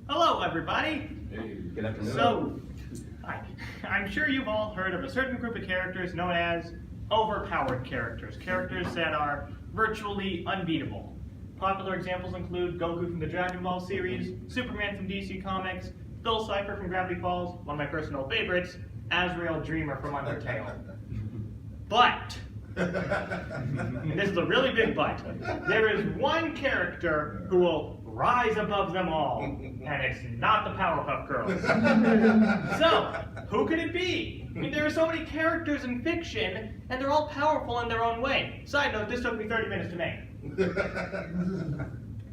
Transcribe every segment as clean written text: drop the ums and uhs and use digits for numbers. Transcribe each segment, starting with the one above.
Hello, everybody. Hey, good afternoon. So, hi. I'm sure you've all heard of a certain group of characters known as overpowered characters. Characters that are virtually unbeatable. Popular examples include Goku from the Dragon Ball series, Superman from DC Comics, Phil Cypher from Gravity Falls, one of my personal favorites, Azrael Dreamer from Undertale. But, and this is a really big but, there is one character who will rise above them all, and it's not the Powerpuff Girls. So, who could it be? I mean, there are so many characters in fiction, and they're all powerful in their own way. Side note, this took me 30 minutes to make.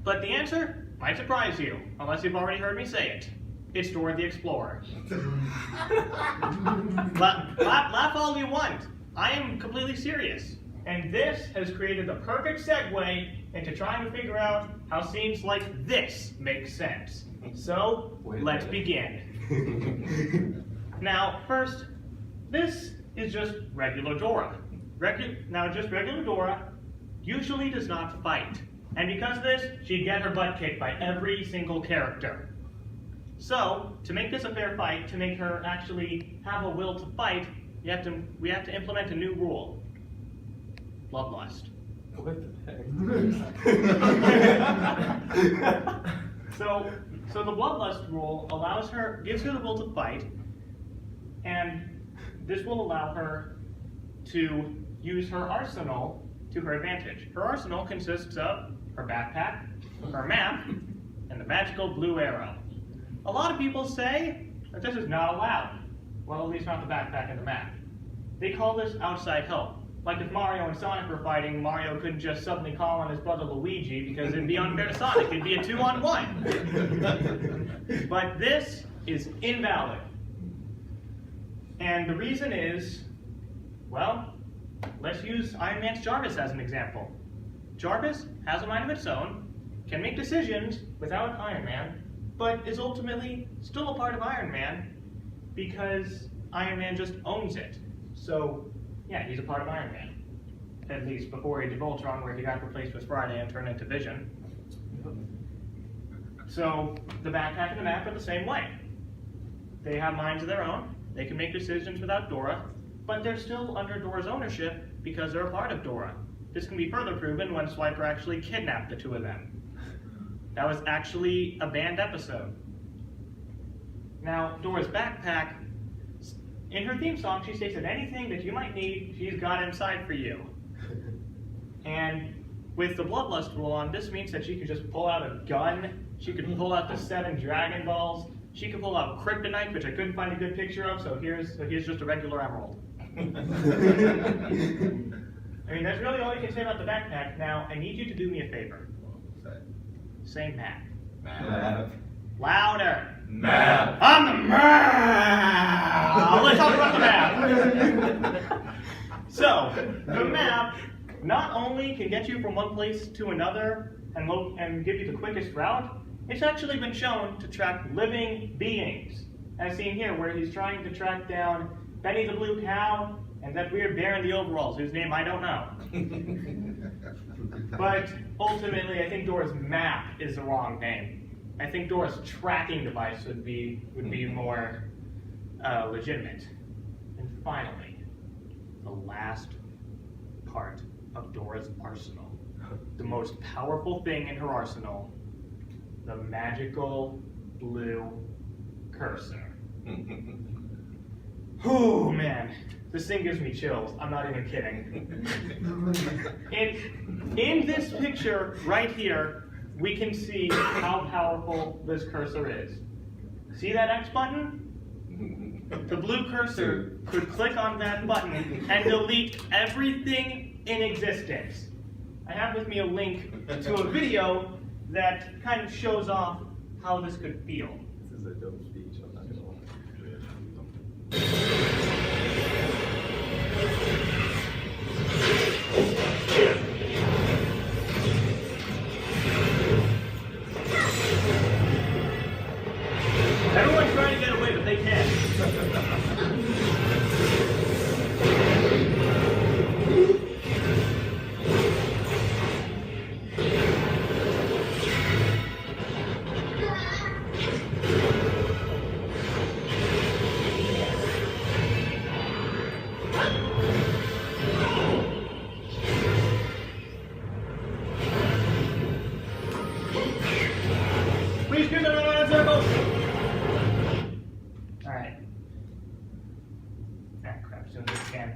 But the answer might surprise you, unless you've already heard me say it. It's Dora the Explorer. Laugh all you want. I am completely serious. And this has created the perfect segue into trying to figure out how scenes like this make sense. So, let's begin. Now, first, this is just regular Dora. Just regular Dora usually does not fight. And because of this, she'd get her butt kicked by every single character. So, to make this a fair fight, to make her actually have a will to fight, we have to implement a new rule. Bloodlust. What the heck? So the bloodlust rule gives her the will to fight, and this will allow her to use her arsenal to her advantage. Her arsenal consists of her backpack, her map, and the magical blue arrow. A lot of people say that this is not allowed. Well, at least not the backpack and the map. They call this outside help. Like if Mario and Sonic were fighting, Mario couldn't just suddenly call on his brother Luigi because it'd be unfair to Sonic. It'd be a 2-on-1. But this is invalid. And the reason is, well, let's use Iron Man's Jarvis as an example. Jarvis has a mind of its own, can make decisions without Iron Man, but is ultimately still a part of Iron Man because Iron Man just owns it. So, yeah, he's a part of Iron Man. At least before Age of Ultron, where he got replaced with Friday and turned into Vision. So, the backpack and the map are the same way. They have minds of their own, they can make decisions without Dora, but they're still under Dora's ownership because they're a part of Dora. This can be further proven when Swiper actually kidnapped the two of them. That was actually a banned episode. Now, Dora's backpack, in her theme song, she states that anything that you might need, she's got inside for you. And with the Bloodlust rule on, this means that she could just pull out a gun, she could pull out the 7 Dragon Balls, she could pull out Kryptonite, which I couldn't find a good picture of, so here's just a regular emerald. I mean, that's really all you can say about the backpack. Now, I need you to do me a favor. Say map. Map. Louder. Map. On the map! Let's talk about the map. So, the map not only can get you from one place to another and give you the quickest route, it's actually been shown to track living beings. As seen here, where he's trying to track down Benny the Blue Cow and that weird bear in the overalls, whose name I don't know. But ultimately, I think Dora's map is the wrong name. I think Dora's tracking device would be more legitimate. And finally, the last part of Dora's arsenal. The most powerful thing in her arsenal, the magical blue cursor. Oh man, this thing gives me chills. I'm not even kidding. In this picture right here, we can see how powerful this cursor is. See that X button? The blue cursor could click on that button and delete everything in existence. I have with me a link to a video that kind of shows off how this could feel. This is a dope speech, I'm not gonna lie. Everyone's trying to get away, but they can't. Please do the run circles. All right. Ah, crap. As soon as I can.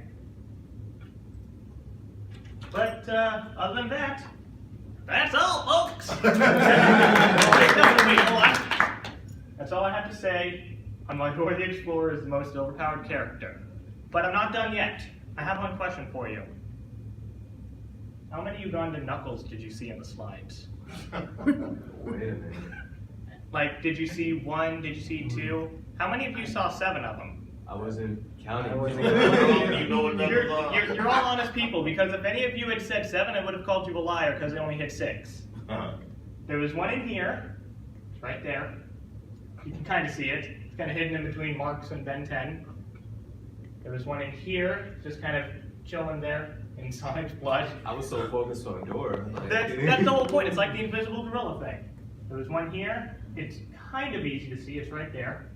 But other than that, that's all, folks. That's all I have to say on why Dora the Explorer is the most overpowered character. But I'm not done yet. I have one question for you. How many Uganda knuckles did you see in the slides? Wait a minute. Like, did you see 1? Did you see 2? How many of you saw 7 of them? I wasn't counting. You're all honest people, because if any of you had said 7, I would have called you a liar because I only hit 6. There was one in here. It's right there. You can kind of see it. It's kind of hidden in between Marks and Ben 10. There was one in here, just kind of chilling there in Sonic's blood. I was so focused on Dora. Like... That's the whole point. It's like the invisible gorilla thing. There was one here. It's kind of easy to see. It's right there.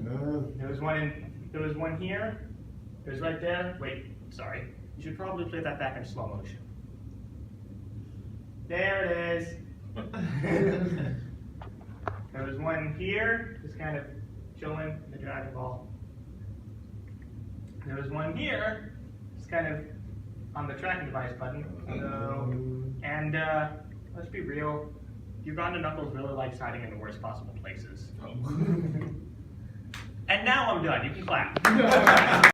There was one here. There's right there. Wait, sorry. You should probably play that back in slow motion. There it is. There was one here, just kind of chilling in the Dragon Ball. There was one here, just kind of on the tracking device button. And let's be real, Uganda Knuckles really likes hiding in the worst possible places. And now I'm done. You can clap.